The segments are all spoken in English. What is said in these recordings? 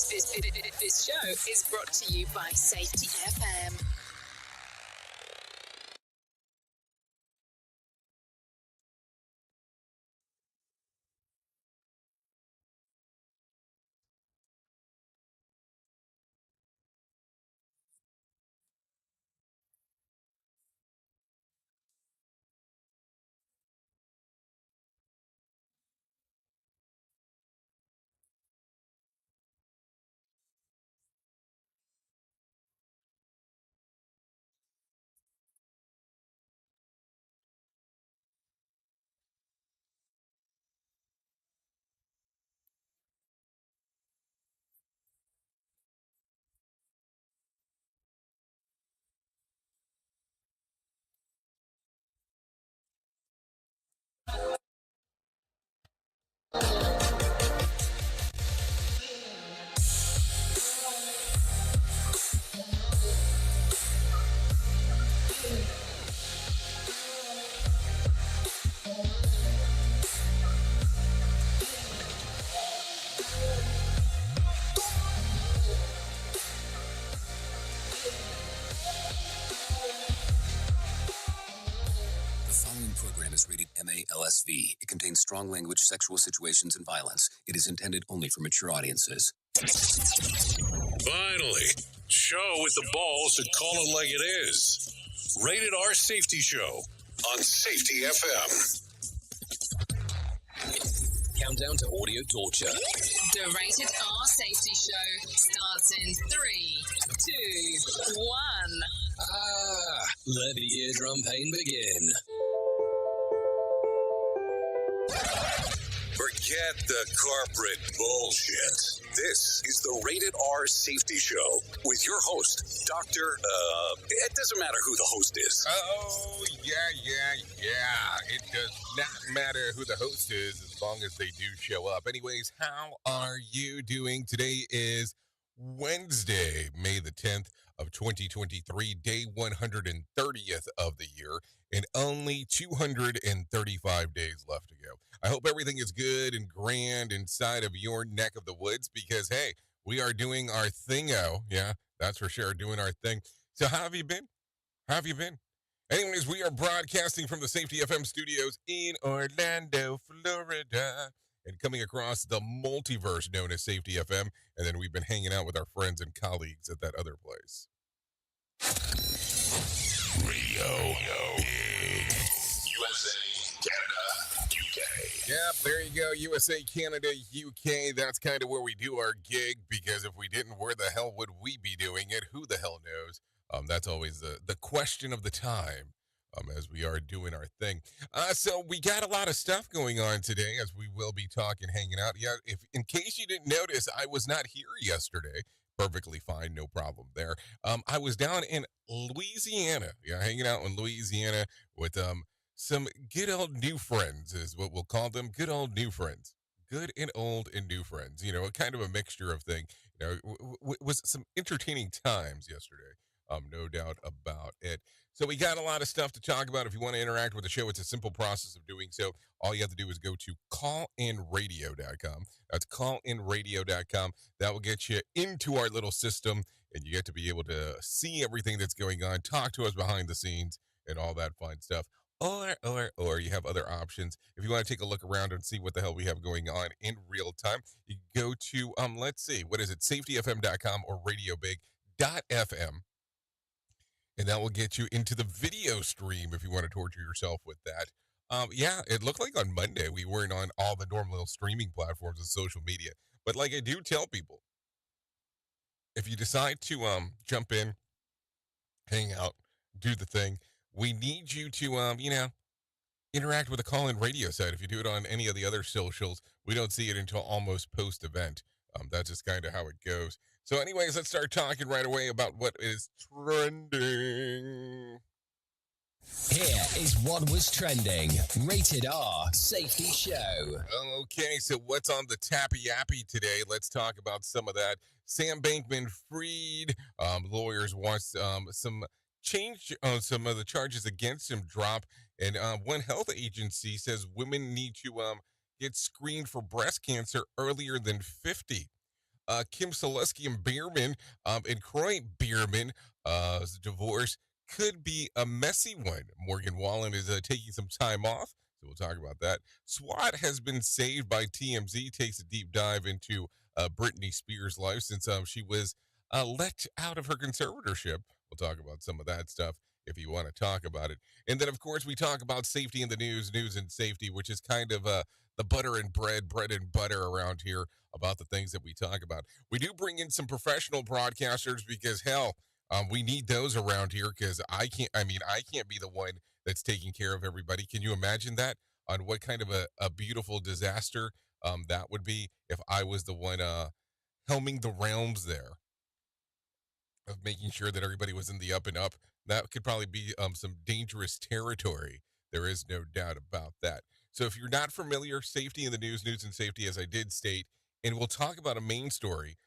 This show is brought to you by Safety FM. MA-LSV. It contains strong language, sexual situations, and violence. It is intended only for mature audiences. Finally, show with the balls to call it like it is. Rated R Safety Show on Safety FM. Countdown to audio torture. The Rated R Safety Show starts in 3, 2, 1. Let the eardrum pain begin. Forget the corporate bullshit. This is the Rated R Safety Show with your host, Dr. It doesn't matter who the host is. Oh, yeah. It does not matter who the host is as long as they do show up. Anyways, how are you doing? Today is Wednesday, May the 10th of 2023, day 130th of the year, and only 235 days left to go. I hope everything is good and grand inside of your neck of the woods because, hey, we are doing our thing-o. Yeah, that's for sure, doing our thing. So how have you been? How have you been? Anyways, we are broadcasting from the Safety FM studios in Orlando, Florida, and coming across the multiverse known as Safety FM, and then we've been hanging out with our friends and colleagues at that other place. Radio. USA, Canada, UK. Yep, there you go. USA, Canada, UK. That's kind of where we do our gig, because if we didn't, where the hell would we be doing it? Who the hell knows? That's always the question of the time as we are doing our thing. So we got a lot of stuff going on today as we will be talking, hanging out. Yeah, if in case you didn't notice, I was not here yesterday. Perfectly fine, no problem there. I was down in Louisiana, hanging out in Louisiana with some good old new friends is what we'll call them. Good old new friends. Good and old and new friends. Kind of a mixture of thing. Was some entertaining times yesterday. No doubt about it. So we got a lot of stuff to talk about. If you want to interact with the show, it's a simple process of doing so. All you have to do is go to callinradio.com. That's callinradio.com. That will get you into our little system, and you get to be able to see everything that's going on, talk to us behind the scenes, and all that fun stuff. Or you have other options. If you want to take a look around and see what the hell we have going on in real time, you go to, let's see, what is it, safetyfm.com or radiobig.fm. And that will get you into the video stream if you want to torture yourself with that. It looked like on Monday we weren't on all the normal streaming platforms and social media. But like I do tell people, if you decide to jump in, hang out, do the thing, we need you to, interact with the call-in radio site. If you do it on any of the other socials, we don't see it until almost post-event. That's just kind of how it goes. So anyways, let's start talking right away about what is trending. Here is what was trending. Rated R Safety Show. Okay, so what's on the tappy-yappy today? Let's talk about some of that. Sam Bankman-Fried, lawyers want some change on some of the charges against him drop. And one health agency says women need to get screened for breast cancer earlier than 50. Kim Selesky and Bierman, and Croy Bierman's divorce could be a messy one. Morgan Wallen is taking some time off, so we'll talk about that. SWAT has been saved by TMZ, takes a deep dive into Britney Spears' life since she was let out of her conservatorship. We'll talk about some of that stuff if you want to talk about it. And then, of course, we talk about safety in the news and safety, which is kind of the butter and bread and butter around here about the things that we talk about. We do bring in some professional broadcasters because, hell, we need those around here because I can't be the one that's taking care of everybody. Can you imagine that? On what kind of a beautiful disaster that would be if I was the one helming the realms there of making sure that everybody was in the up and up. That could probably be some dangerous territory. There is no doubt about that. So if you're not familiar, safety in the news and safety, as I did state, and we'll talk about a main story,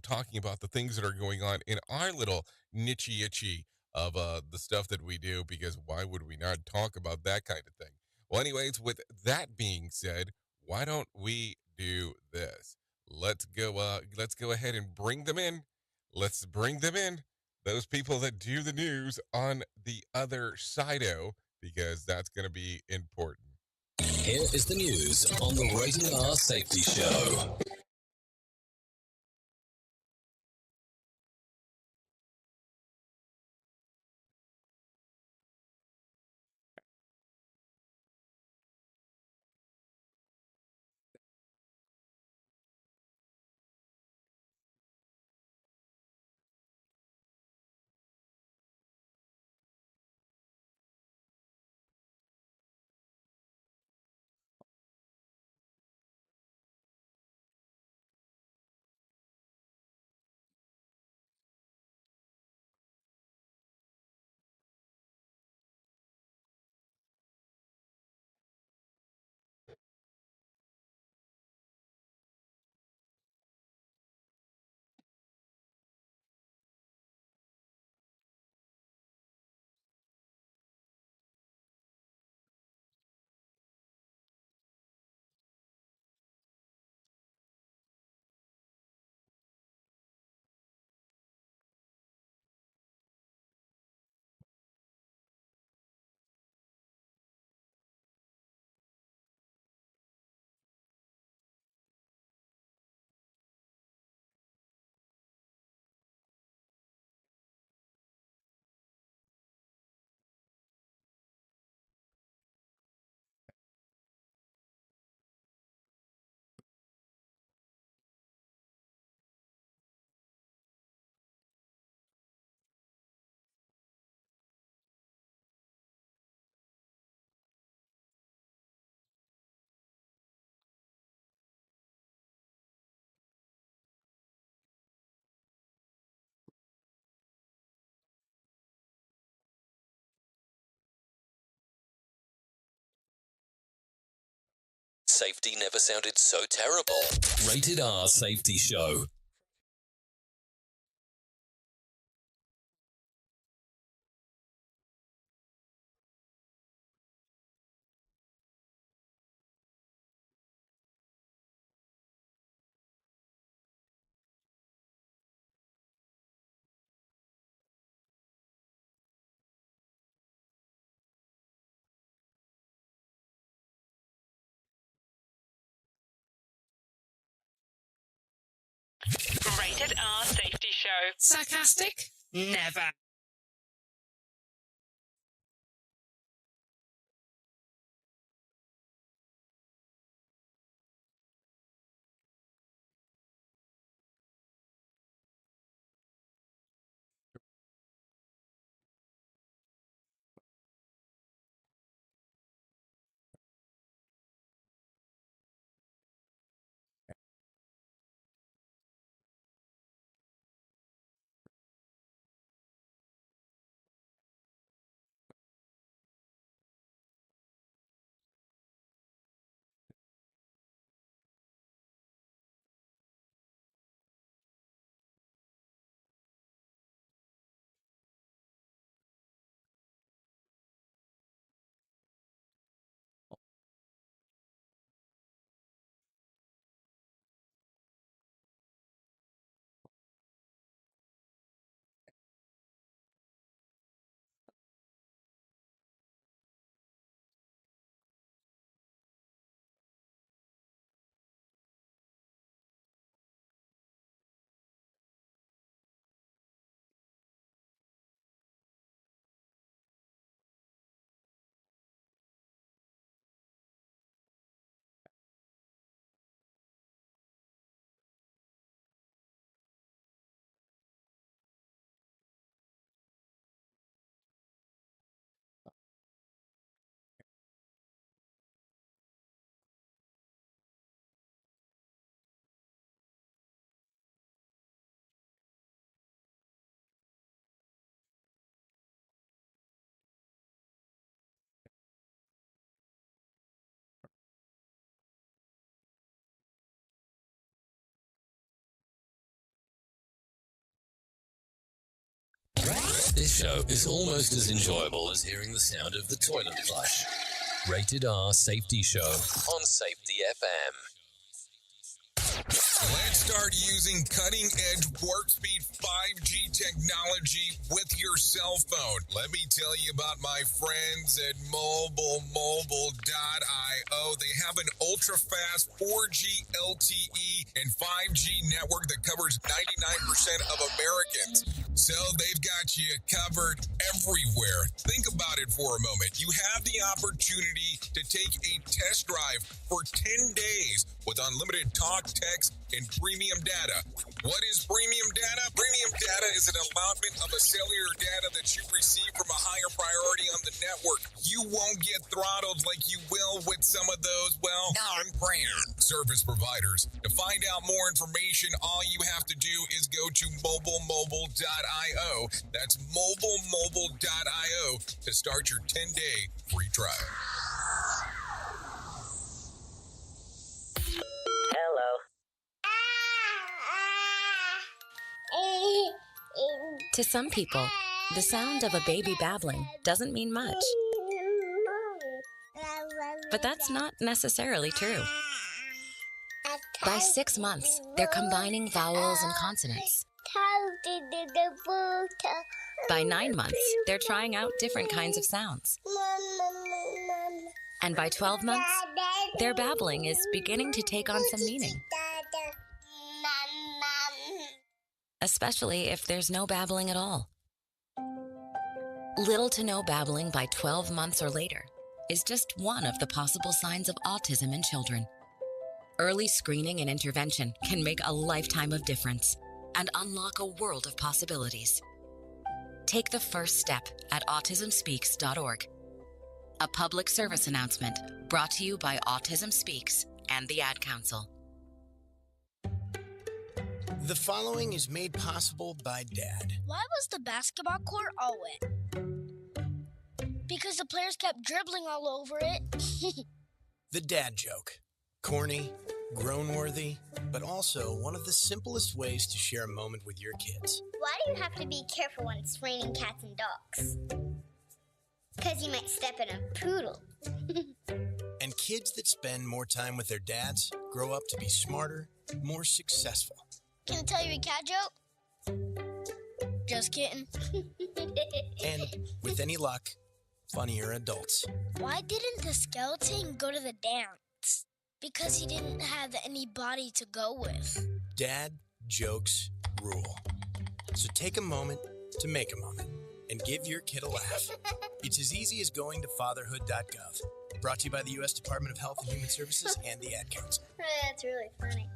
talking about the things that are going on in our little niche itchy of the stuff that we do, because why would we not talk about that kind of thing? Well, anyways, with that being said, why don't we do this? Let's go ahead and bring them in. Let's bring them in. Those people that do the news on the other side because that's going to be important. Here is the news on the Rated R Safety Show. Safety never sounded so terrible. Rated R Safety Show. Rated R Safety Show. Sarcastic? Never. This show is almost as enjoyable as hearing the sound of the toilet flush. Rated R Safety Show on Safety FM. Let's start using cutting-edge warp speed 5G technology with your cell phone. Let me tell you about my friends at mobile.io. They have an ultra-fast 4G LTE and 5G network that covers 99% of Americans. So they've got you covered everywhere. Think about it for a moment. You have the opportunity to take a test drive for 10 days with unlimited talk, text, and premium data. What is premium data? Premium data is an allotment of a cellular data that you receive from a higher priority on the network. You won't get throttled like you will with some of those, well, non-brand service providers. To find out more information, all you have to do is go to mobile.io. That's mobile.io to start your 10-day free trial. Hello. To some people, the sound of a baby babbling doesn't mean much. But that's not necessarily true. By 6 months, they're combining vowels and consonants. By 9 months, they're trying out different kinds of sounds. And by 12 months, their babbling is beginning to take on some meaning. Especially if there's no babbling at all. Little to no babbling by 12 months or later is just one of the possible signs of autism in children. Early screening and intervention can make a lifetime of difference and unlock a world of possibilities. Take the first step at autismspeaks.org. A public service announcement brought to you by Autism Speaks and the Ad Council. The following is made possible by Dad. Why was the basketball court all wet? Because the players kept dribbling all over it. The dad joke. Corny, grown-worthy, but also one of the simplest ways to share a moment with your kids. Why do you have to be careful when it's raining cats and dogs? Because you might step in a poodle. And kids that spend more time with their dads grow up to be smarter, more successful. Can I tell you a cat joke? Just kidding. And, with any luck, funnier adults. Why didn't the skeleton go to the dance? Because he didn't have any body to go with. Dad jokes rule. So take a moment to make a moment and give your kid a laugh. It's as easy as going to fatherhood.gov. Brought to you by the U.S. Department of Health and Human Services and the Ad Council. That's really funny.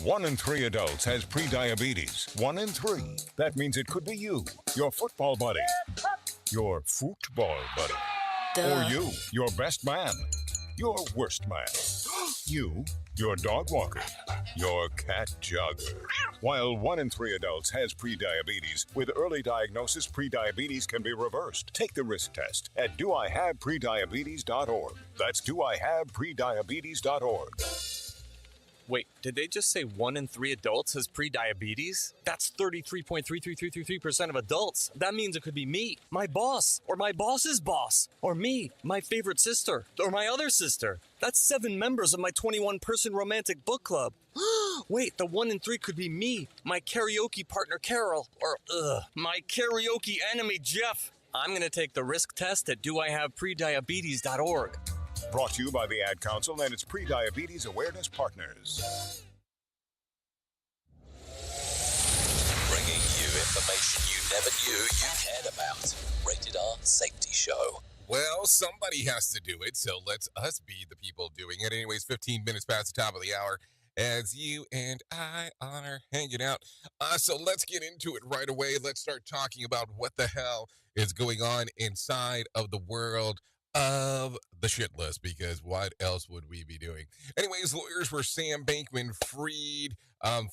One in 3 adults has prediabetes. 1 in 3. That means it could be you, your football buddy, your football buddy, or you, your best man, your worst man, you, your dog walker, your cat jogger. While 1 in 3 adults has prediabetes, with early diagnosis, prediabetes can be reversed. Take the risk test at doihaveprediabetes.org. That's doihaveprediabetes.org. Wait, did they just say 1 in 3 adults has prediabetes? That's 33.33333% of adults. That means it could be me, my boss, or my boss's boss, or me, my favorite sister, or my other sister. That's 7 members of my 21-person romantic book club. Wait, the 1 in 3 could be me, my karaoke partner Carol, or my karaoke enemy Jeff. I'm going to take the risk test at doihaveprediabetes.org. Brought to you by the Ad Council and its Prediabetes Awareness Partners. Bringing you information you never knew you cared about. Rated R Safety Show. Well, somebody has to do it, so let's us be the people doing it. Anyways, 15 minutes past the top of the hour as you and I are hanging out. So let's get into it right away. Let's start talking about what the hell is going on inside of the world of the shit list, because what else would we be doing? Anyways, lawyers for Sam Bankman-Fried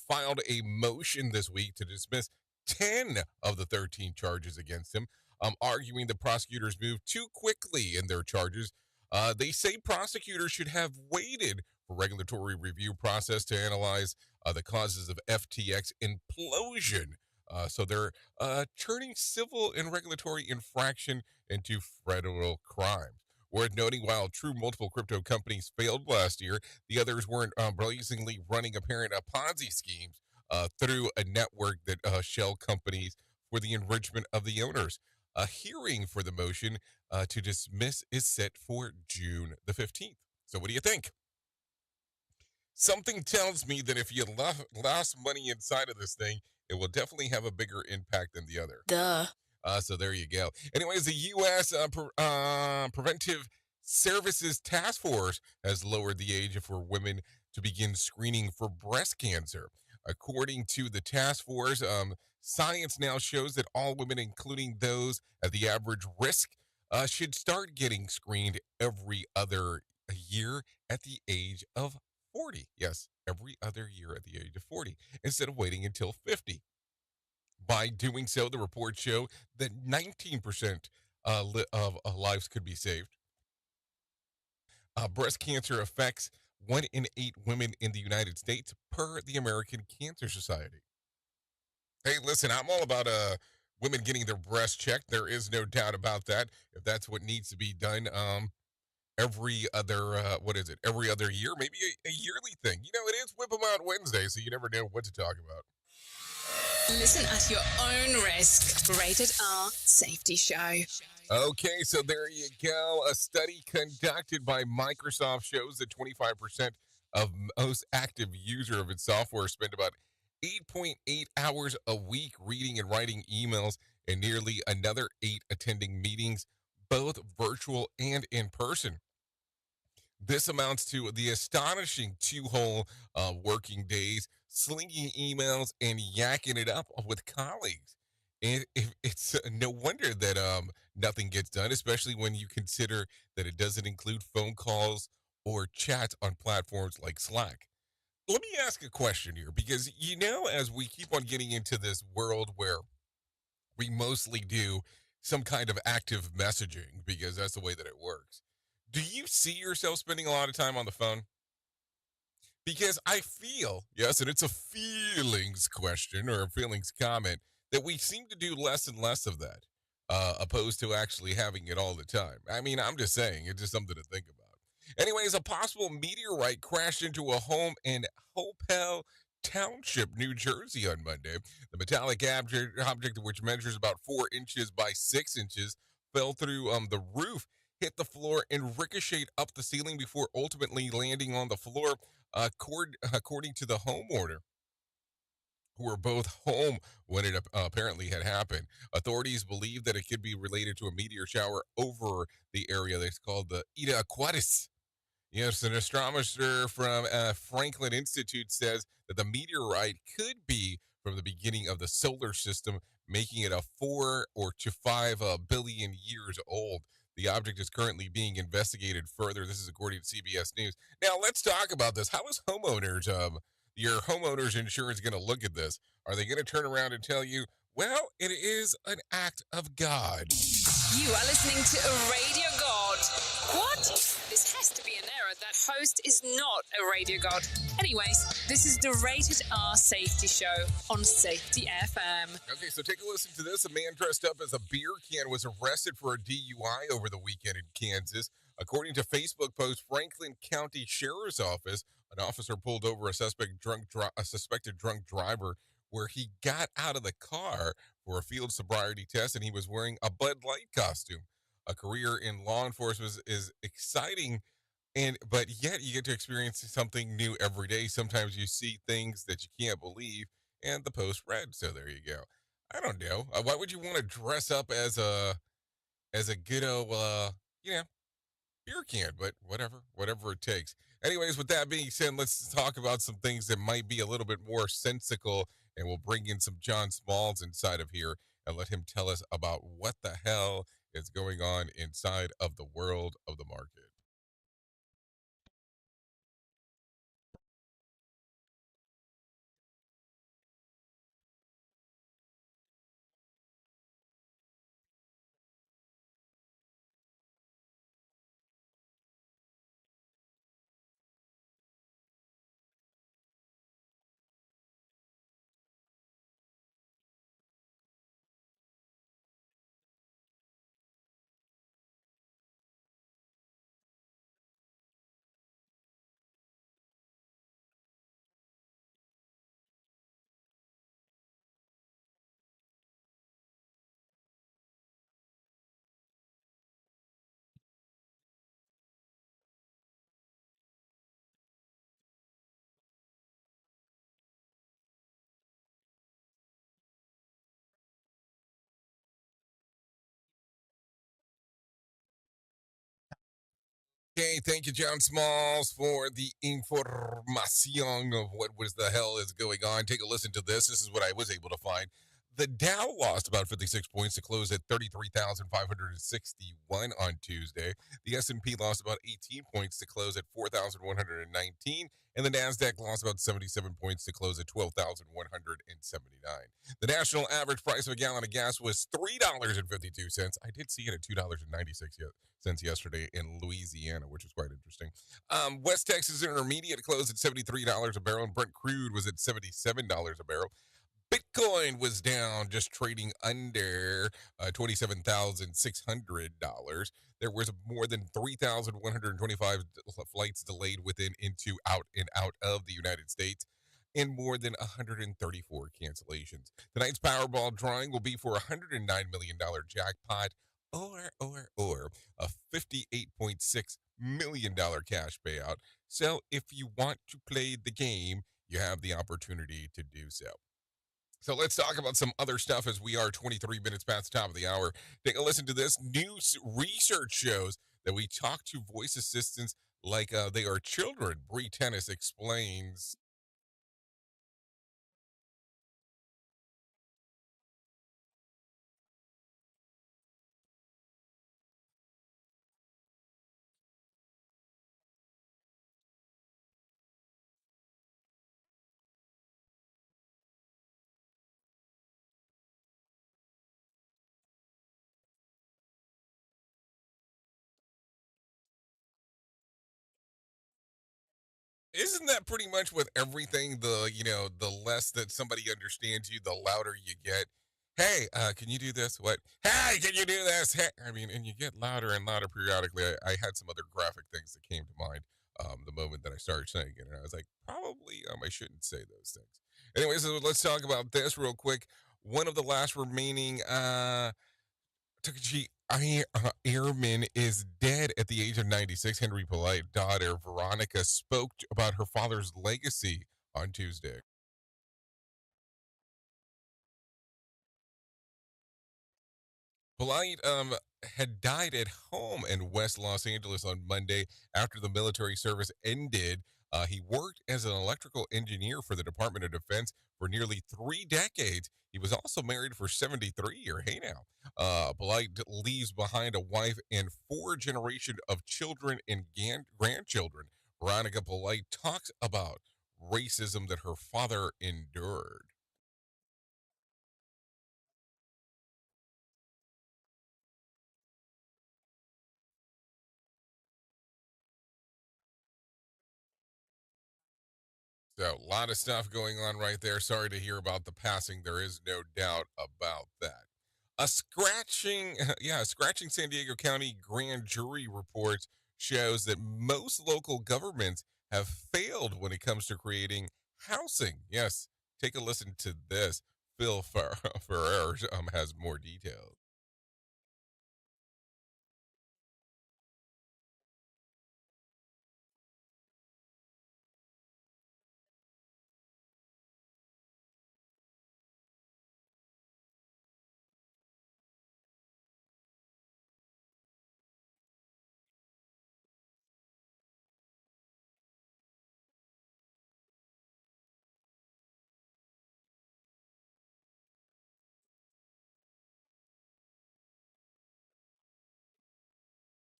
filed a motion this week to dismiss 10 of the 13 charges against him, arguing the prosecutors moved too quickly in their charges. They say prosecutors should have waited for regulatory review process to analyze the causes of FTX implosion. So they're turning civil and regulatory infraction into federal crimes. Worth noting, while true multiple crypto companies failed last year, the others weren't blazingly running apparent Ponzi schemes through a network that shell companies for the enrichment of the owners. A hearing for the motion to dismiss is set for June the 15th. So what do you think? Something tells me that if you lost money inside of this thing, it will definitely have a bigger impact than the other. Duh. So there you go. Anyways, the U.S. Preventive Services Task Force has lowered the age for women to begin screening for breast cancer. According to the task force, science now shows that all women, including those at the average risk, should start getting screened every other year at the age of 40. Yes, every other year at the age of 40, instead of waiting until 50. By doing so, the reports show that 19% of lives could be saved. Breast cancer affects 1 in 8 women in the United States per the American Cancer Society. Hey, listen, I'm all about women getting their breasts checked. There is no doubt about that. If that's what needs to be done, every other, every other year, maybe a yearly thing. You know, it is Whip 'em Out Wednesday, so you never know what to talk about. Listen at your own risk. Rated R Safety Show. Okay, so there you go. A study conducted by Microsoft shows that 25% of most active user of its software spend about 8.8 hours a week reading and writing emails, and nearly another 8 attending meetings, both virtual and in person. This amounts to the astonishing 2 whole working days, slinging emails and yakking it up with colleagues. And it's no wonder that nothing gets done, especially when you consider that it doesn't include phone calls or chats on platforms like Slack. Let me ask a question here, because, you know, as we keep on getting into this world where we mostly do some kind of active messaging, because that's the way that it works. Do you see yourself spending a lot of time on the phone? Because I feel, yes, and it's a feelings question or a feelings comment, that we seem to do less and less of that, opposed to actually having it all the time. I mean, I'm just saying, it's just something to think about. Anyways, a possible meteorite crashed into a home in Hopewell Township, New Jersey on Monday. The metallic object, which measures about 4 inches by 6 inches, fell through the roof, hit the floor, and ricocheted up the ceiling before ultimately landing on the floor, according to the homeowner, who were both home when it apparently had happened. Authorities believe that it could be related to a meteor shower over the area that's called the Eta Aquatis. Yes, an astronomer from Franklin Institute says that the meteorite could be from the beginning of the solar system, making it a 4 to 5 billion years old. The object is currently being investigated further. This is according to CBS News. Now, let's talk about this. How is your homeowner's insurance going to look at this? Are they going to turn around and tell you, well, it is an act of God? You are listening to a Radio God. What? This has to be an error. That host is not a Radio God. Anyways, this is the Rated R Safety Show on Safety FM. Okay, so take a listen to this. A man dressed up as a beer can was arrested for a DUI over the weekend in Kansas. According to Facebook post, Franklin County Sheriff's Office, an officer pulled over a suspected drunk driver where he got out of the car for a field sobriety test, and he was wearing a Bud Light costume. A career in law enforcement is exciting, but yet you get to experience something new every day. Sometimes you see things that you can't believe, and the post read. So there you go. I don't know. Why would you want to dress up as a good old, beer can? But whatever it takes. Anyways, with that being said, let's talk about some things that might be a little bit more sensical, and we'll bring in some John Smalls inside of here and let him tell us about what the hell is going on inside of the world of the market. Okay, thank you, John Smalls, for the information of what was the hell is going on. Take a listen to this. This is what I was able to find. The Dow lost about 56 points to close at 33,561 on Tuesday. The S&P lost about 18 points to close at 4,119, and the Nasdaq lost about 77 points to close at 12,179. The national average price of a gallon of gas was $3.52. I did see it at $2.96 cents yesterday in Louisiana, which is quite interesting. West Texas Intermediate closed at $73 a barrel, and Brent crude was at $77 a barrel. Bitcoin was down, just trading under $27,600. There was more than 3,125 flights delayed within, into, out, and out of the United States, and more than 134 cancellations. Tonight's Powerball drawing will be for a $109 million jackpot, or a $58.6 million cash payout. So if you want to play the game, you have the opportunity to do so. So let's talk about some other stuff as we are 23 minutes past the top of the hour. Take a listen to this. New research shows that we talk to voice assistants like they are children. Bree Tennis explains. Isn't that pretty much with everything? The less that somebody understands you, the louder you get. Hey, can you do this? What? Hey, can you do this? Hey, I mean, and you get louder and louder periodically. I had some other graphic things that came to mind the moment that I started saying it, and I was like, probably I shouldn't say those things. Anyways, so let's talk about this real quick. One of the last remaining Takashi Airman is dead at the age of 96. Henry Polite daughter Veronica spoke about her father's legacy on Tuesday. Polite had died at home in West Los Angeles on Monday after the military service ended. He worked as an electrical engineer for the Department of Defense for nearly 3 decades. He was also married for 73 years. Hey now. Polite leaves behind a wife and 4 generations of children and grandchildren. Veronica Polite talks about racism that her father endured. So, a lot of stuff going on right there. Sorry to hear about the passing. There is no doubt about that. A scratching San Diego County grand jury report shows that most local governments have failed when it comes to creating housing. Yes, take a listen to this. Phil Ferrer has more details.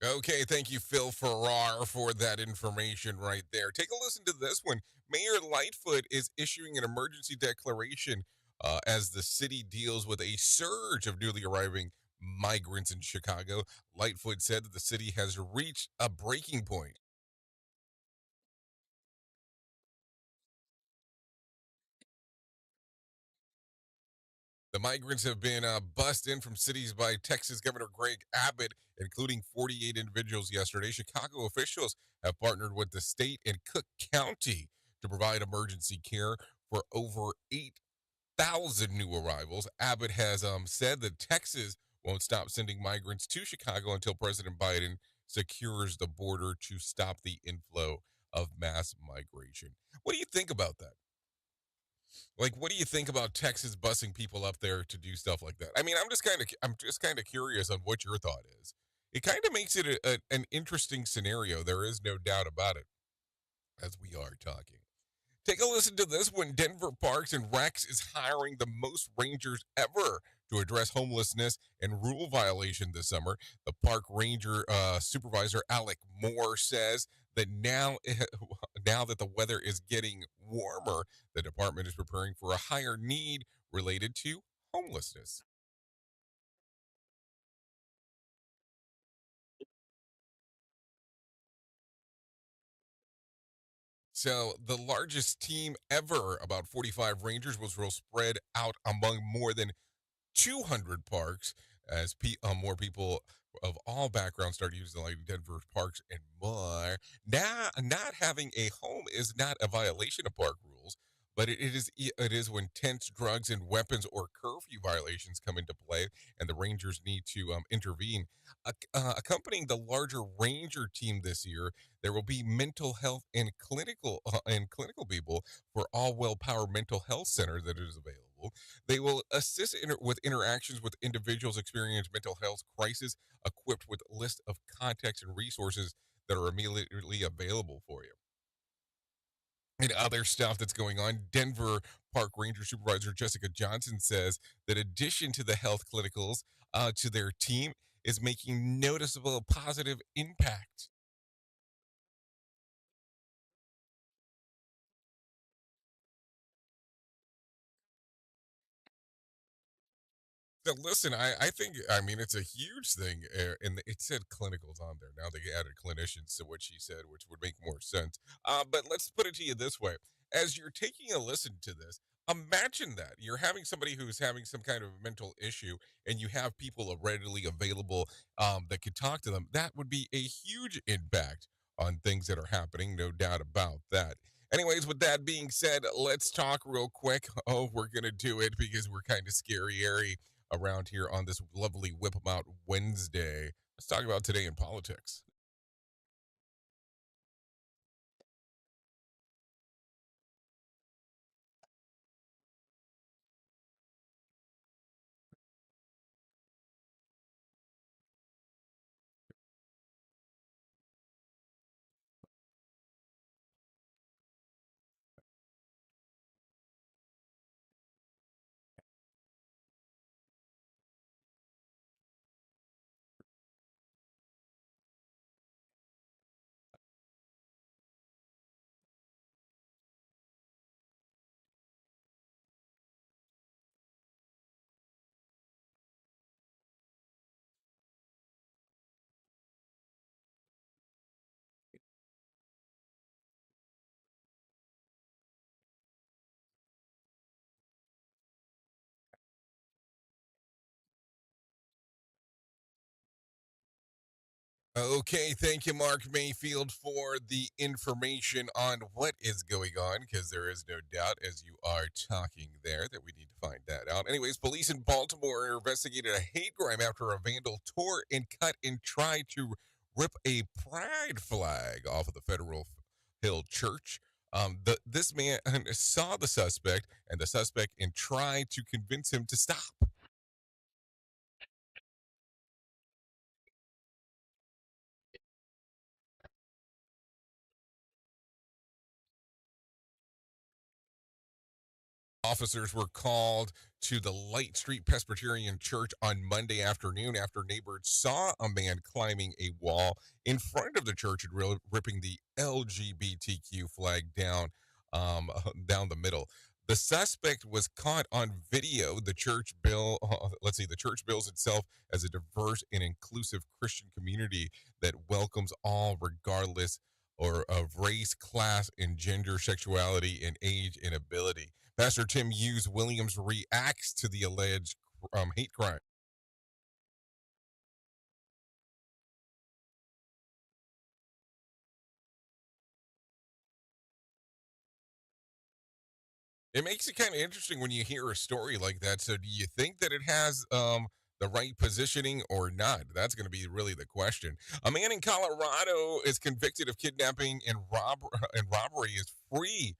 Okay, thank you, Phil Farrar, for that information right there. Take a listen to this one. Mayor Lightfoot is issuing an emergency declaration as the city deals with a surge of newly arriving migrants in Chicago. Lightfoot said that the city has reached a breaking point. The migrants have been bussed in from cities by Texas Governor Greg Abbott, including 48 individuals yesterday. Chicago officials have partnered with the state and Cook County to provide emergency care for over 8,000 new arrivals. Abbott has said that Texas won't stop sending migrants to Chicago until President Biden secures the border to stop the inflow of mass migration. What do you think about that? Like, what do you think about Texas busing people up there to do stuff like that? I mean, I'm just kind of curious on what your thought is. It kind of makes it an interesting scenario. There is no doubt about it as we are talking. Take a listen to this one. Denver Parks and Recs is hiring the most rangers ever to address homelessness and rule violation this summer. The park ranger supervisor Alec Moore says that now that the weather is getting warmer, the department is preparing for a higher need related to homelessness. So the largest team ever, about 45 rangers, will spread out among more than 200 parks as more people of all backgrounds start using like Denver parks and more. Now, not having a home is not a violation of park rules, but it is when tense drugs and weapons or curfew violations come into play, and the Rangers need to intervene. Accompanying the larger Ranger team this year, there will be mental health and clinical people for all Well Power Mental Health Center that is available. They will assist with interactions with individuals experiencing mental health crisis, equipped with a list of contacts and resources that are immediately available for you. And other stuff that's going on, Denver Park Ranger Supervisor Jessica Johnson says that addition to the health clinicals to their team is making noticeable positive impact. So listen, I think it's a huge thing, and it said clinicals on there. Now they added clinicians to what she said, which would make more sense. But let's put it to you this way: as you're taking a listen to this, imagine that you're having somebody who's having some kind of mental issue, and you have people readily available that could talk to them. That would be a huge impact on things that are happening, no doubt about that. Anyways, with that being said, let's talk real quick. Oh, we're gonna do it because we're kind of scary around here on this lovely Whip 'em Out Wednesday. Let's talk about today in politics. Okay, thank you, Mark Mayfield, for the information on what is going on, because there is no doubt, as you are talking there, that we need to find that out. Anyways, police in Baltimore investigated a hate crime after a vandal tore and cut and tried to rip a pride flag off of the Federal Hill Church. This man saw the suspect, and the suspect and tried to convince him to stop. Officers were called to the Light Street Presbyterian Church on Monday afternoon after neighbors saw a man climbing a wall in front of the church and ripping the LGBTQ flag down the middle. The suspect was caught on video. The church bills itself as a diverse and inclusive Christian community that welcomes all regardless or of race, class, and gender, sexuality, and age and ability. Pastor Tim Hughes Williams reacts to the alleged hate crime. It makes it kind of interesting when you hear a story like that. So, do you think that it has the right positioning or not? That's going to be really the question. A man in Colorado is convicted of kidnapping and robbery is free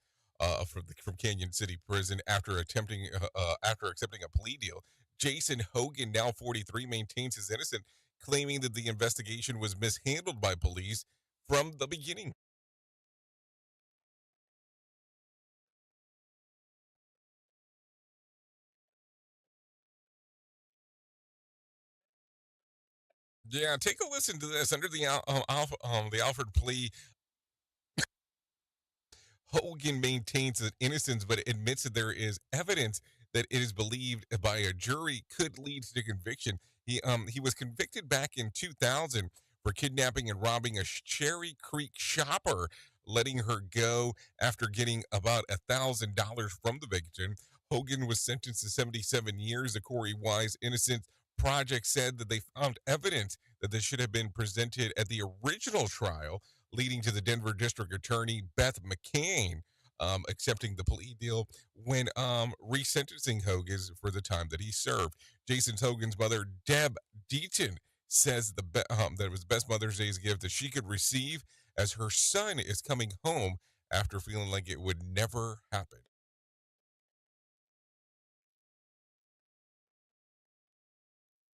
from Canyon City Prison after accepting a plea deal. Jason Hogan, now 43, maintains his innocence, claiming that the investigation was mishandled by police from the beginning. Yeah, take a listen to this. Under the Alfred plea, Hogan maintains his innocence, but admits that there is evidence that it is believed by a jury could lead to conviction. He was convicted back in 2000 for kidnapping and robbing a Cherry Creek shopper, letting her go after getting about $1,000 from the victim. Hogan was sentenced to 77 years. The Corey Wise Innocence Project said that they found evidence that this should have been presented at the original trial, leading to the Denver District Attorney Beth McCain accepting the plea deal when resentencing Hogan for the time that he served. Jason Hogan's mother, Deb Deaton, says that it was the best Mother's Day's gift that she could receive as her son is coming home after feeling like it would never happen.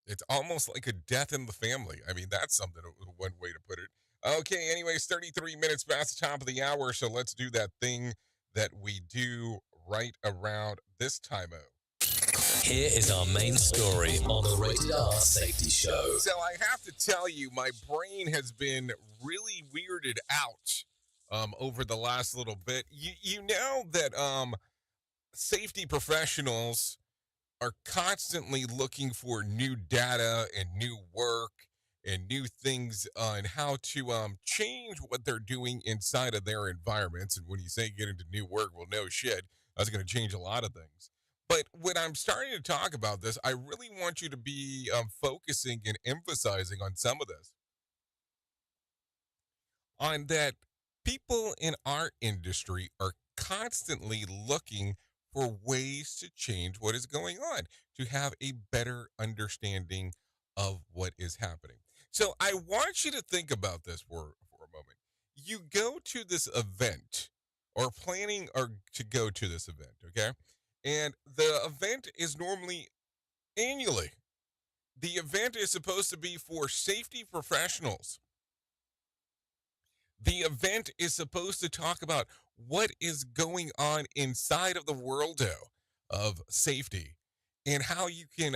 It's almost like a death in the family. I mean, that's something, one way to put it. Okay, anyways, 33 minutes past the top of the hour, so let's do that thing that we do right around this time of. Here is our main story on the Rated R Safety Show. So I have to tell you, my brain has been really weirded out over the last little bit. You know that safety professionals are constantly looking for new data and new work and new things on how to change what they're doing inside of their environments. And when you say get into new work, well, no shit, that's going to change a lot of things. But when I'm starting to talk about this, I really want you to be focusing and emphasizing on some of this. On that people in our industry are constantly looking for ways to change what is going on, to have a better understanding of what is happening. So I want you to think about this for a moment. You go to this event or planning or to go to this event, okay? And the event is normally annually. The event is supposed to be for safety professionals. The event is supposed to talk about what is going on inside of the world of safety and how you can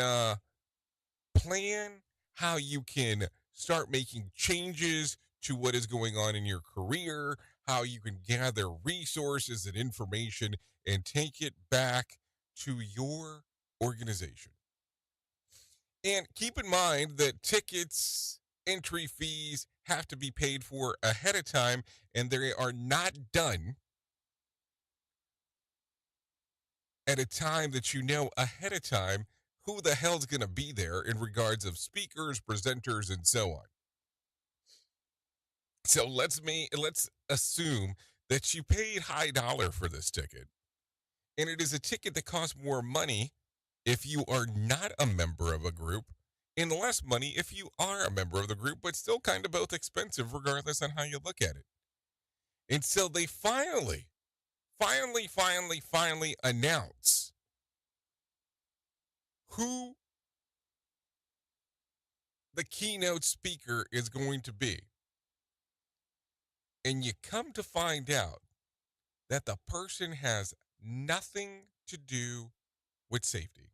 plan, how you can start making changes to what is going on in your career, how you can gather resources and information and take it back to your organization. And keep in mind that tickets, entry fees have to be paid for ahead of time, and they are not done at a time that you know ahead of time who the hell's going to be there in regards of speakers, presenters, and so on. So let's assume that you paid high dollar for this ticket, and it is a ticket that costs more money if you are not a member of a group, and less money if you are a member of the group, but still kind of both expensive regardless on how you look at it. And so they finally announce who the keynote speaker is going to be. And you come to find out that the person has nothing to do with safety.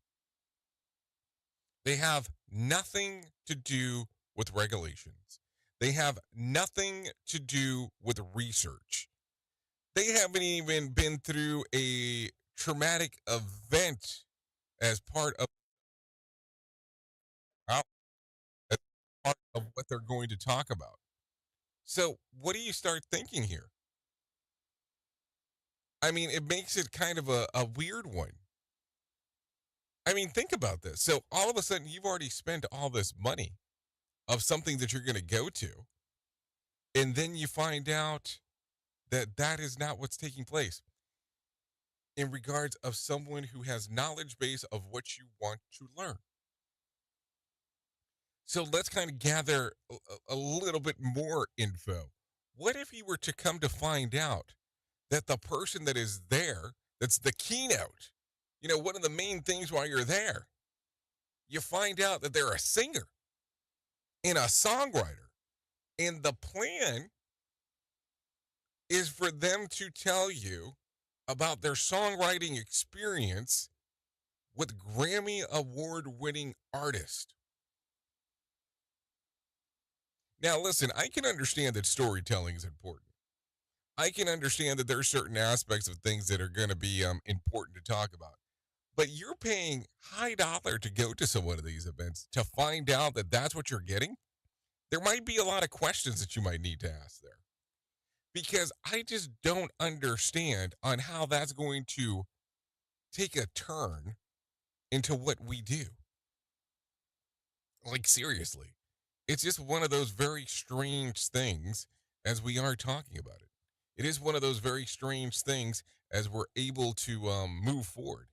They have nothing to do with regulations. They have nothing to do with research. They haven't even been through a traumatic event as part of what they're going to talk about. So what do you start thinking here? I mean, it makes it kind of a weird one. I mean, think about this. So all of a sudden, you've already spent all this money of something that you're going to go to, and then you find out that that is not what's taking place in regards of someone who has knowledge base of what you want to learn. So let's kind of gather a little bit more info. What if you were to come to find out that the person that is there, that's the keynote, one of the main things while you're there, you find out that they're a singer and a songwriter, and the plan is for them to tell you about their songwriting experience with Grammy Award-winning artist. Now, listen, I can understand that storytelling is important. I can understand that there are certain aspects of things that are going to be important to talk about. But you're paying high dollar to go to some one of these events to find out that that's what you're getting. There might be a lot of questions that you might need to ask there, because I just don't understand on how that's going to take a turn into what we do. Like, seriously, it's just one of those very strange things as we are talking about it. It is one of those very strange things as we're able to move forward.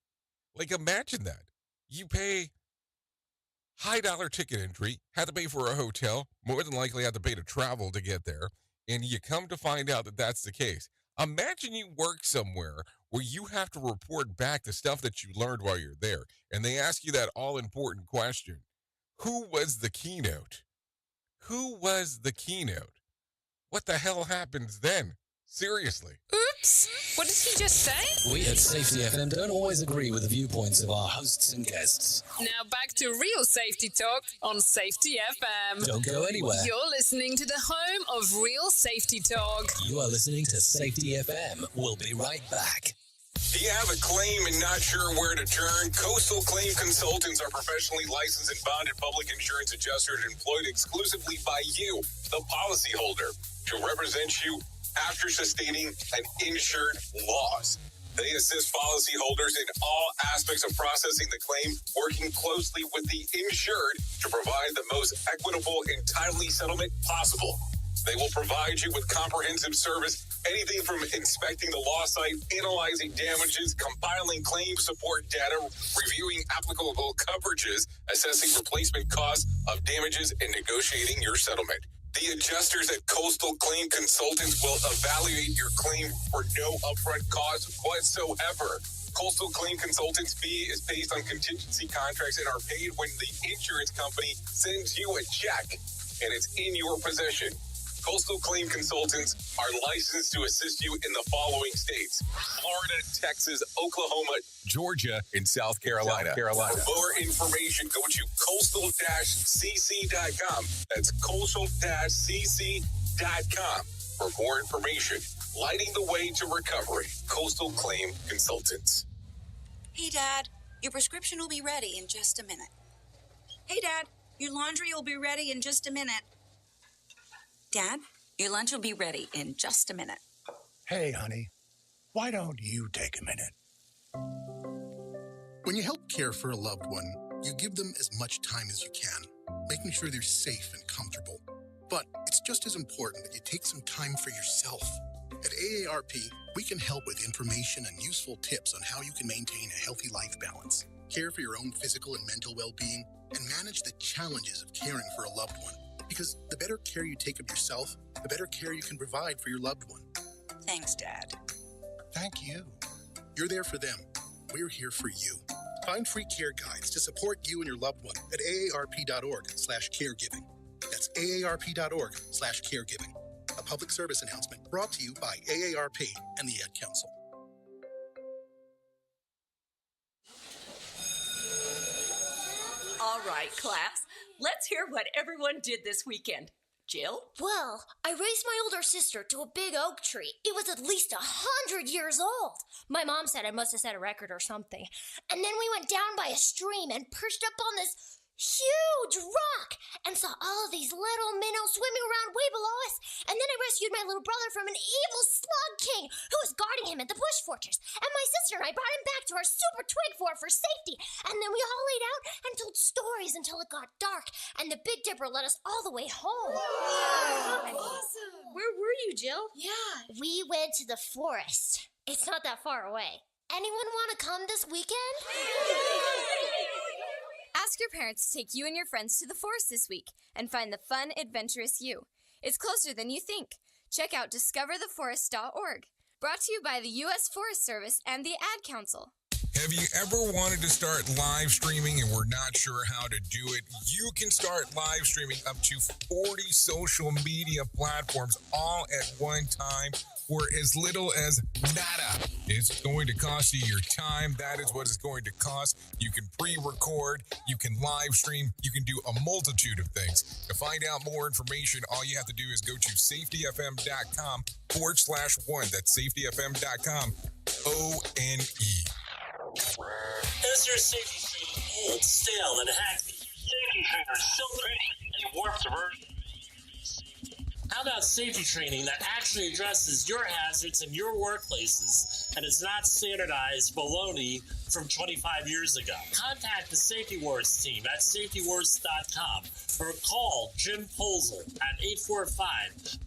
Like, imagine that. You pay high dollar ticket entry, have to pay for a hotel, more than likely have to pay to travel to get there, and you come to find out that that's the case. Imagine you work somewhere where you have to report back the stuff that you learned while you're there, and they ask you that all-important question. Who was the keynote? Who was the keynote? What the hell happens then? Seriously. Oops. What did he just say? We at Safety FM don't always agree with the viewpoints of our hosts and guests. Now back to real safety talk on Safety FM. Don't go anywhere. You're listening to the home of real safety talk. You are listening to Safety FM. We'll be right back. Do you have a claim and not sure where to turn? Coastal Claim Consultants are professionally licensed and bonded public insurance adjusters employed exclusively by you, the policyholder, to represent you after sustaining an insured loss. They assist policyholders in all aspects of processing the claim, working closely with the insured to provide the most equitable and timely settlement possible. They will provide you with comprehensive service, anything from inspecting the loss site, analyzing damages, compiling claim support data, reviewing applicable coverages, assessing replacement costs of damages, and negotiating your settlement. The adjusters at Coastal Claim Consultants will evaluate your claim for no upfront cost whatsoever. Coastal Claim Consultants' fee is based on contingency contracts and are paid when the insurance company sends you a check and it's in your possession. Coastal Claim Consultants are licensed to assist you in the following states: Florida, Texas, Oklahoma, Georgia, and South Carolina. For more information, go to coastal-cc.com. That's coastal-cc.com. For more information, lighting the way to recovery. Coastal Claim Consultants. Hey, Dad, your prescription will be ready in just a minute. Hey, Dad, your laundry will be ready in just a minute. Dad, your lunch will be ready in just a minute. Hey, honey, why don't you take a minute? When you help care for a loved one, you give them as much time as you can, making sure they're safe and comfortable. But it's just as important that you take some time for yourself. At AARP, we can help with information and useful tips on how you can maintain a healthy life balance, care for your own physical and mental well-being, and manage the challenges of caring for a loved one. Because the better care you take of yourself, the better care you can provide for your loved one. Thanks, Dad. Thank you. You're there for them. We're here for you. Find free care guides to support you and your loved one at aarp.org/caregiving. That's aarp.org/caregiving. A public service announcement brought to you by AARP and the Ad Council. All right, class. Let's hear what everyone did this weekend. Jill? Well, I raised my older sister to a big oak tree. It was at least 100 years old. My mom said I must have set a record or something. And then we went down by a stream and perched up on this huge rock and saw all of these little minnows swimming around way below us. And then I rescued my little brother from an evil slug king who was guarding him at the bush fortress. And my sister and I brought him back to our super twig fort for safety. And then we all laid out and told stories until it got dark. And the Big Dipper led us all the way home. Wow. Awesome. Where were you, Jill? Yeah. We went to the forest. It's not that far away. Anyone want to come this weekend? Ask your parents to take you and your friends to the forest this week and find the fun, adventurous you. It's closer than you think. Check out discovertheforest.org. Brought to you by the U.S. Forest Service and the Ad Council. Have you ever wanted to start live streaming and were not sure how to do it? You can start live streaming up to 40 social media platforms all at one time for as little as nada. It's going to cost you your time. That is what it's going to cost. You can pre-record, you can live stream, you can do a multitude of things. To find out more information, all you have to do is go to safetyfm.com/one. That's safetyfm.com, ONE. As your safety training old, stale, and hackneyed, safety trainers still preaching a warped version. How about safety training that actually addresses your hazards in your workplaces and is not standardized baloney from 25 years ago? Contact the Safety Wars team at safetywars.com or call Jim Polzel at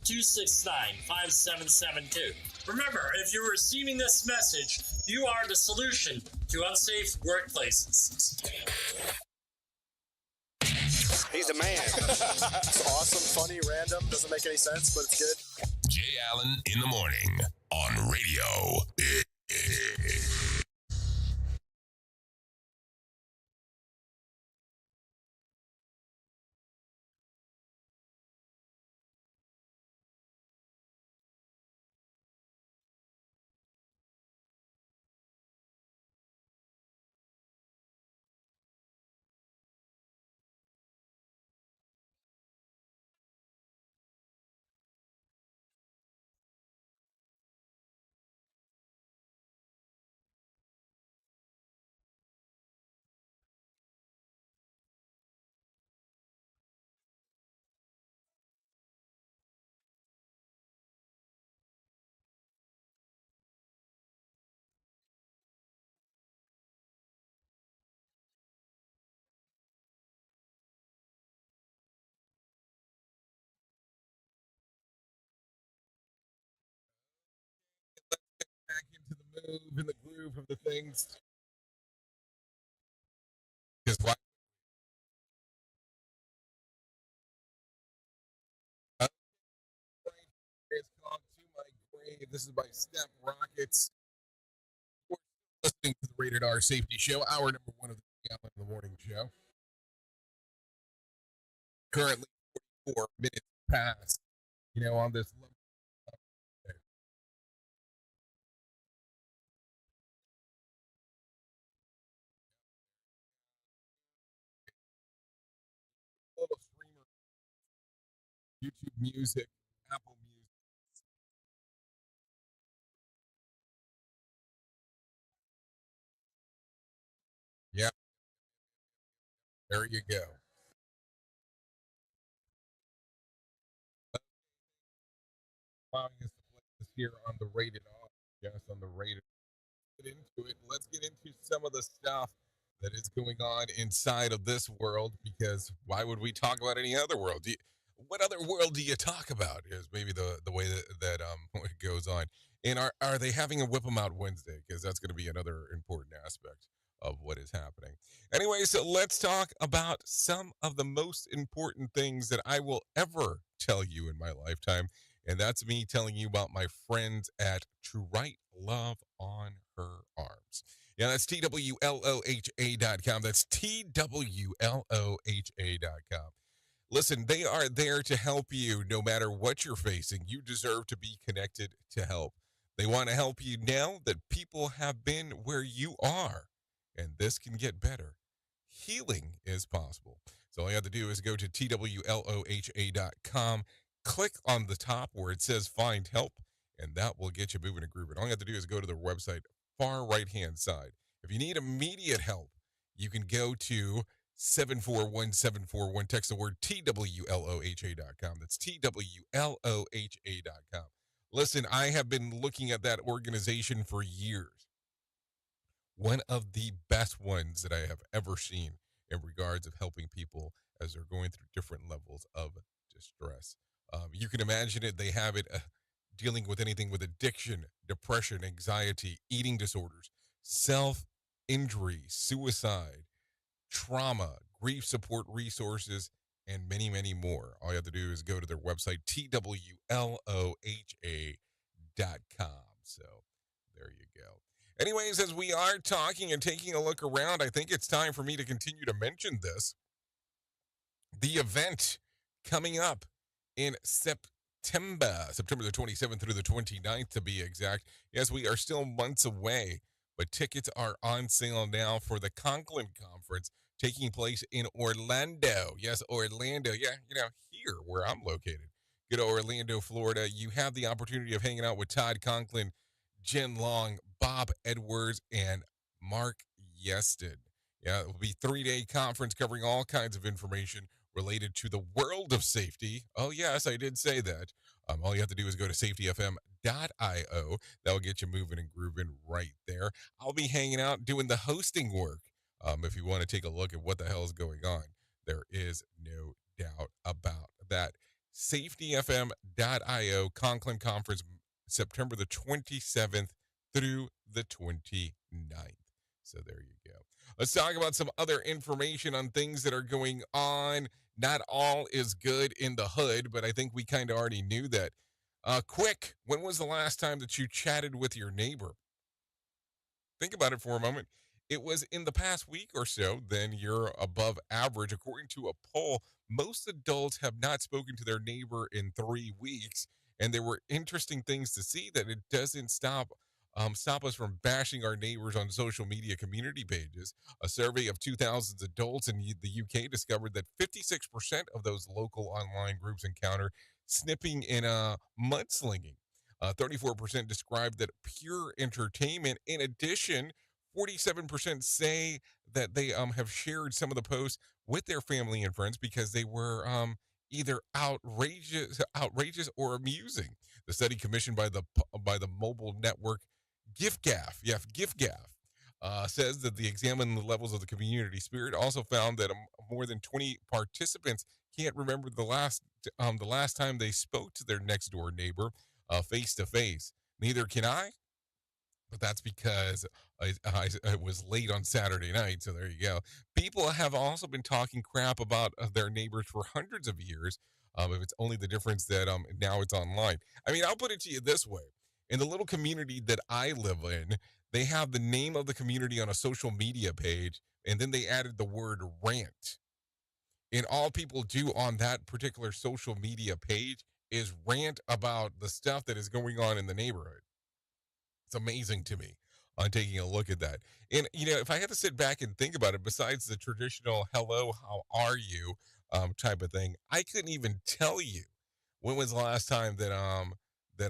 845-269-5772. Remember, if you're receiving this message, you are the solution to unsafe workplaces. He's the man. It's awesome, funny, random, doesn't make any sense, but it's good. Jay Allen in the morning on radio. Back into the move and the groove of the things. Because why? It's called To My Grave. This is by Step Rockets. We're listening to the Rated R Safety Show, hour number one of the Allen in the Morning Show. Currently, 44 minutes past, on this level. Little streamer, YouTube Music, Apple Music. Yep. There you go. Allowing us to play this here on the Rated R. Yes, on the Rated. Get into it. Let's get into some of the stuff that is going on inside of this world, because why would we talk about any other world? What other world do you talk about is maybe the way that it goes on. And are they having a Whip 'em Out Wednesday? Because that's going to be another important aspect of what is happening. Anyway, so let's talk about some of the most important things that I will ever tell you in my lifetime. And that's me telling you about my friends at To Write Love on Her Arms. Yeah, that's TWLOHA.com. That's TWLOHA.com. Listen, they are there to help you no matter what you're facing. You deserve to be connected to help. They want to help you now that people have been where you are. And this can get better. healing is possible. So all you have to do is go to twloha.com, click on the top where it says find help, and that will get you moving and grooving. All you have to do is go to their website, far right-hand side. If you need immediate help, you can go to 741-741. Text the word twloha.com. That's twloha.com. Listen, I have been looking at that organization for years. One of the best ones that I have ever seen in regards of helping people as they're going through different levels of distress. You can imagine it. They have it dealing with anything with addiction, depression, anxiety, eating disorders, self-injury, suicide, trauma, grief support resources, and many, many more. All you have to do is go to their website, twloha.com. So there you go. Anyways, as we are talking and taking a look around, I think it's time for me to continue to mention this. The event coming up in September the 27th through the 29th to be exact. Yes, we are still months away, but tickets are on sale now for the Conklin Conference taking place in Orlando. Yes, Orlando. Yeah, here where I'm located. Go to Orlando, Florida. You have the opportunity of hanging out with Todd Conklin, Jen Long, Bob Edwards, and Mark Yeston. Yeah, it will be a 3-day conference covering all kinds of information related to the world of safety. Oh, yes, I did say that. All you have to do is go to safetyfm.io. That will get you moving and grooving right there. I'll be hanging out doing the hosting work. If you want to take a look at what the hell is going on, there is no doubt about that. safetyfm.io, Conklin Conference, September the 27th through the 29th. So there you go. Let's talk about some other information on things that are going on. Not all is good in the hood, but I think we kind of already knew that. Quick, when was the last time that you chatted with your neighbor? Think about it for a moment. It was in the past week or so, then you're above average. According to a poll, most adults have not spoken to their neighbor in 3 weeks. And there were interesting things to see that it doesn't stop us from bashing our neighbors on social media community pages. A survey of 2,000 adults in the UK discovered that 56% of those local online groups encounter snipping and mudslinging. 34% described that pure entertainment. In addition, 47% say that they have shared some of the posts with their family and friends because they were either outrageous or amusing. The study commissioned by the mobile network GIFGAF says that the examined the levels of the community spirit. Also found that more than 20 participants can't remember the last time they spoke to their next door neighbor face to face. Neither can I. But that's because I was late on Saturday night, so there you go. People have also been talking crap about their neighbors for hundreds of years. If it's only the difference that now it's online. I mean, I'll put it to you this way. In the little community that I live in, they have the name of the community on a social media page, and then they added the word rant. And all people do on that particular social media page is rant about the stuff that is going on in the neighborhood. It's amazing to me on taking a look at that. And, if I had to sit back and think about it, besides the traditional hello, how are you type of thing, I couldn't even tell you when was the last time that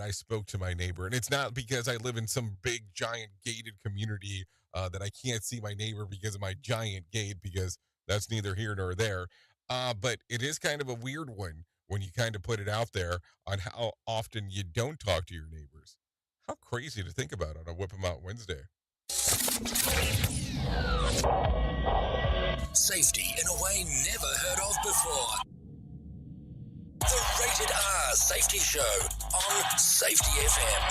I spoke to my neighbor. And it's not because I live in some big, giant gated community that I can't see my neighbor because of my giant gate, because that's neither here nor there. But it is kind of a weird one when you kind of put it out there on how often you don't talk to your neighbors. How crazy to think about on a Whip 'em Out Wednesday. Safety in a way never heard of before. The Rated R Safety Show on Safety FM.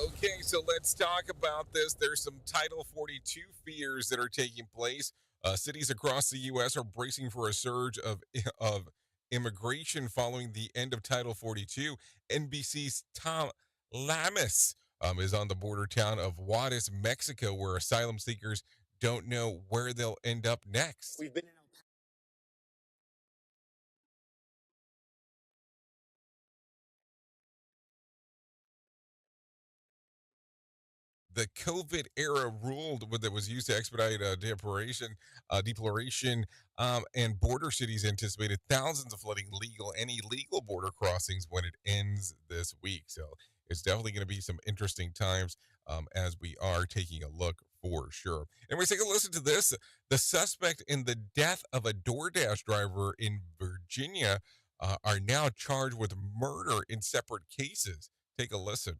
Okay, so let's talk about this. There's some Title 42 fears that are taking place. Cities across the U.S. are bracing for a surge of immigration following the end of Title 42. NBC's Tom Lamis is on the border town of Juarez, Mexico, where asylum seekers don't know where they'll end up next. We've been in the COVID era rule that was used to expedite deploration, and border cities anticipated thousands of flooding legal and illegal border crossings when it ends this week. So it's definitely going to be some interesting times as we are taking a look for sure. And we take a listen to this. The suspect in the death of a DoorDash driver in Virginia are now charged with murder in separate cases. Take a listen.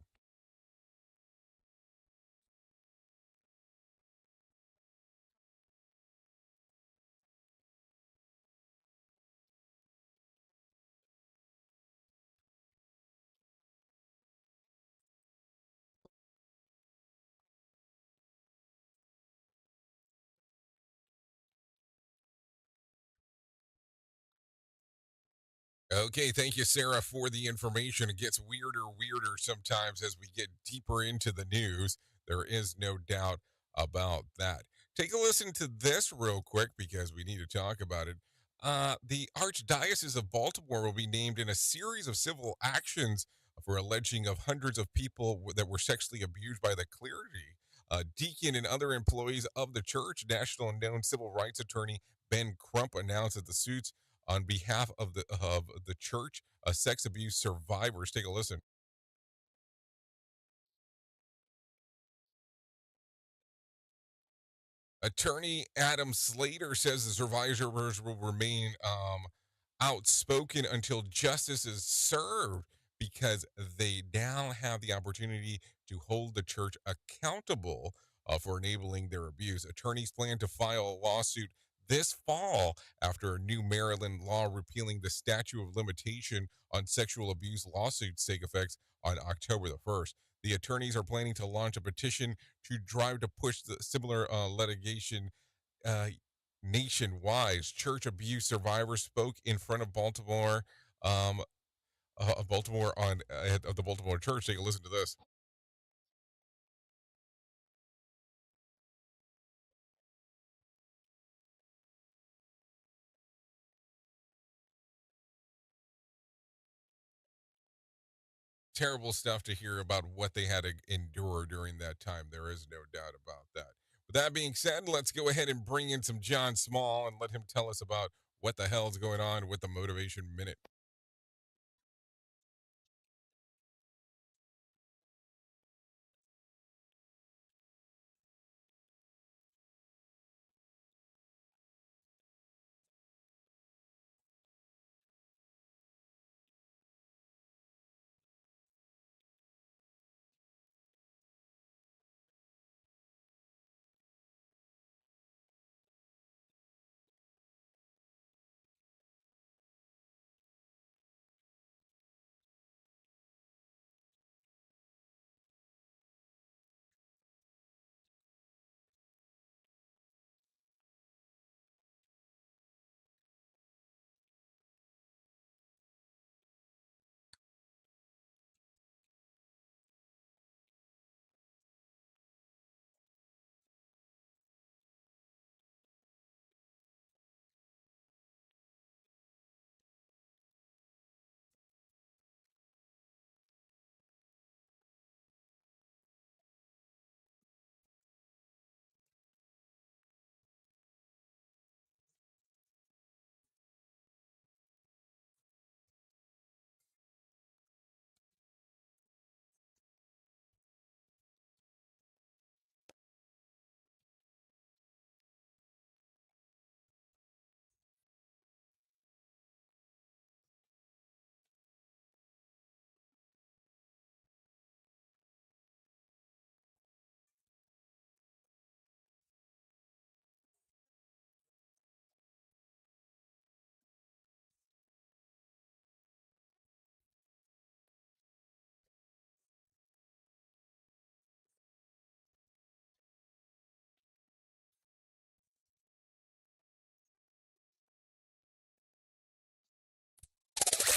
Okay, thank you, Sarah, for the information. It gets weirder sometimes as we get deeper into the news. There is no doubt about that. Take a listen to this real quick because we need to talk about it. The Archdiocese of Baltimore will be named in a series of civil actions for alleging of hundreds of people that were sexually abused by the clergy. Deacon and other employees of the church. National and known civil rights attorney Ben Crump announced that the suits on behalf of the church, sex abuse survivors. Take a listen. Attorney Adam Slater says the survivors will remain outspoken until justice is served because they now have the opportunity to hold the church accountable for enabling their abuse. Attorneys plan to file a lawsuit this fall after a new Maryland law repealing the statute of limitation on sexual abuse lawsuits take effect on October the 1st. The attorneys are planning to launch a petition to drive to push the similar litigation nationwide. Church abuse survivors spoke in front of Baltimore, Baltimore on of the Baltimore Church. Take a listen to this. Terrible stuff to hear about what they had to endure during that time. There is no doubt about that. With that being said, let's go ahead and bring in some John Small and let him tell us about what the hell's going on with the Motivation Minute.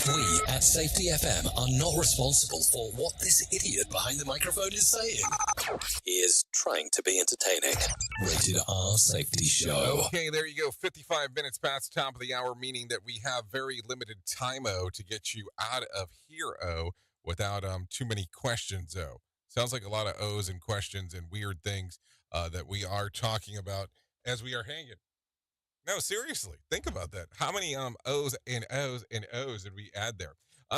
We at Safety FM are not responsible for what this idiot behind the microphone is saying. He is trying to be entertaining. Rated R Safety Show. Okay, there you go. 55 minutes past the top of the hour, meaning that we have very limited time-o to get you out of here-o without too many questions, though. Sounds like a lot of O's and questions and weird things that we are talking about as we are hanging. No, seriously, think about that. How many O's and O's and O's did we add there?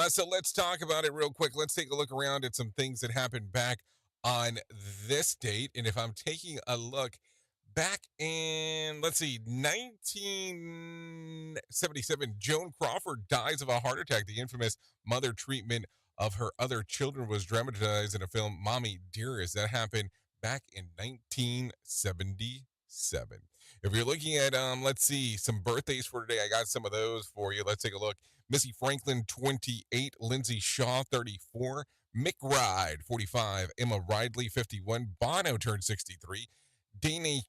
So let's talk about it real quick. Let's take a look around at some things that happened back on this date. And if I'm taking a look back in, let's see, 1977, Joan Crawford dies of a heart attack. The infamous mother treatment of her other children was dramatized in a film, Mommy Dearest. That happened back in 1977. If you're looking at, let's see, some birthdays for today, I got some of those for you. Let's take a look. Missy Franklin, 28. Lindsay Shaw, 34. Mick Ride, 45. Emma Ridley, 51. Bono turned 63. Danny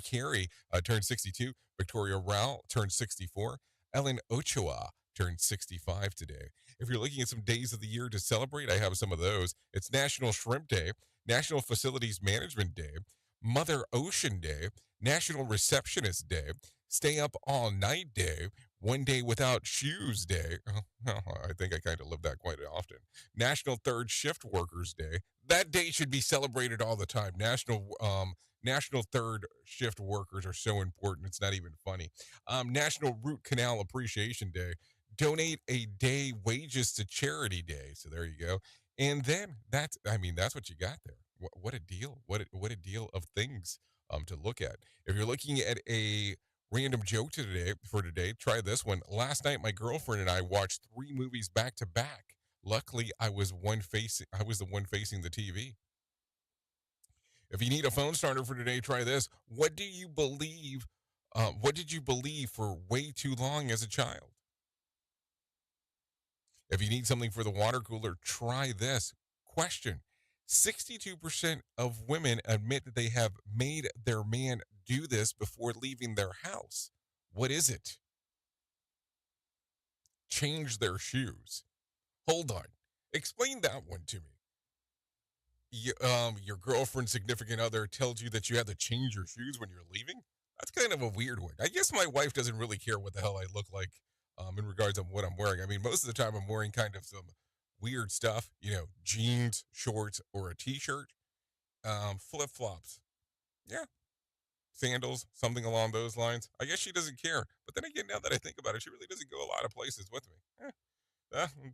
Carey turned 62. Victoria Rao turned 64. Ellen Ochoa turned 65 today. If you're looking at some days of the year to celebrate, I have some of those. It's National Shrimp Day, National Facilities Management Day, Mother Ocean Day, National Receptionist Day, Stay Up All Night Day, One Day Without Shoes Day. I think I kind of live that quite often. National Third Shift Workers Day. That day should be celebrated all the time. National Third Shift Workers are so important. It's not even funny. National Root Canal Appreciation Day. Donate a day wages to charity day. So there you go. And then that's what you got there. What a deal. What a deal of things to look at. If you're looking at a random joke for today, try this one. Last night, my girlfriend and I watched 3 movies back to back. Luckily, I was the one facing the TV. If you need a phone starter for today, try this. What did you believe for way too long as a child? If you need something for the water cooler, try this. Question. 62% of women admit that they have made their man do this before leaving their house. What is it? Change their shoes. Hold on. Explain that one to me. Your girlfriend's significant other tells you that you have to change your shoes when you're leaving? That's kind of a weird one. I guess my wife doesn't really care what the hell I look like in regards to what I'm wearing. I mean, most of the time I'm wearing kind of some weird stuff, jeans, shorts, or a t-shirt, flip-flops. Yeah. Sandals, something along those lines. I guess she doesn't care. But then again, now that I think about it, she really doesn't go a lot of places with me.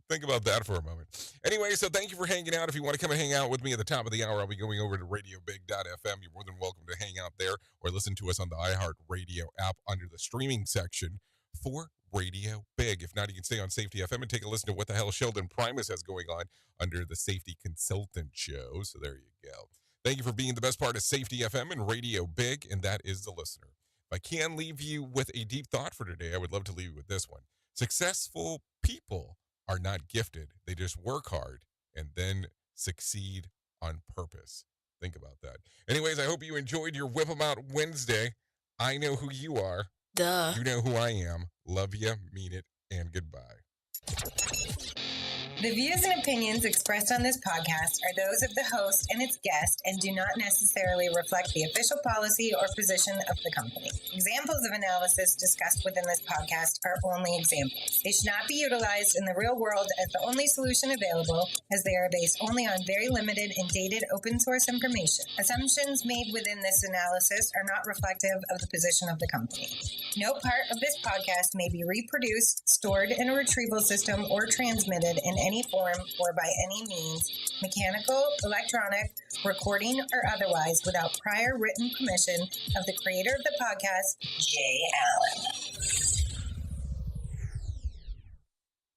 Think about that for a moment. Anyway, so thank you for hanging out. If you want to come and hang out with me at the top of the hour, I'll be going over to radiobig.fm. You're more than welcome to hang out there or listen to us on the iHeartRadio app under the streaming section for Radio Big. If not, you can stay on Safety FM and take a listen to what the hell Sheldon Primus has going on under the Safety Consultant Show. So there you go. Thank you for being the best part of Safety FM and Radio Big, and that is the listener. If I can leave you with a deep thought for today, I would love to leave you with this one. Successful people are not gifted. They just work hard and then succeed on purpose. Think about that. Anyways, I hope you enjoyed your Whip 'em Out Wednesday. I know who you are. Duh. You know who I am. Love you, mean it, and goodbye. The views and opinions expressed on this podcast are those of the host and its guest and do not necessarily reflect the official policy or position of the company. Examples of analysis discussed within this podcast are only examples. They should not be utilized in the real world as the only solution available, as they are based only on very limited and dated open source information. Assumptions made within this analysis are not reflective of the position of the company. No part of this podcast may be reproduced, stored in a retrieval system, or transmitted in any form or by any means, mechanical, electronic, recording, or otherwise, without prior written permission of the creator of the podcast, Jay Allen.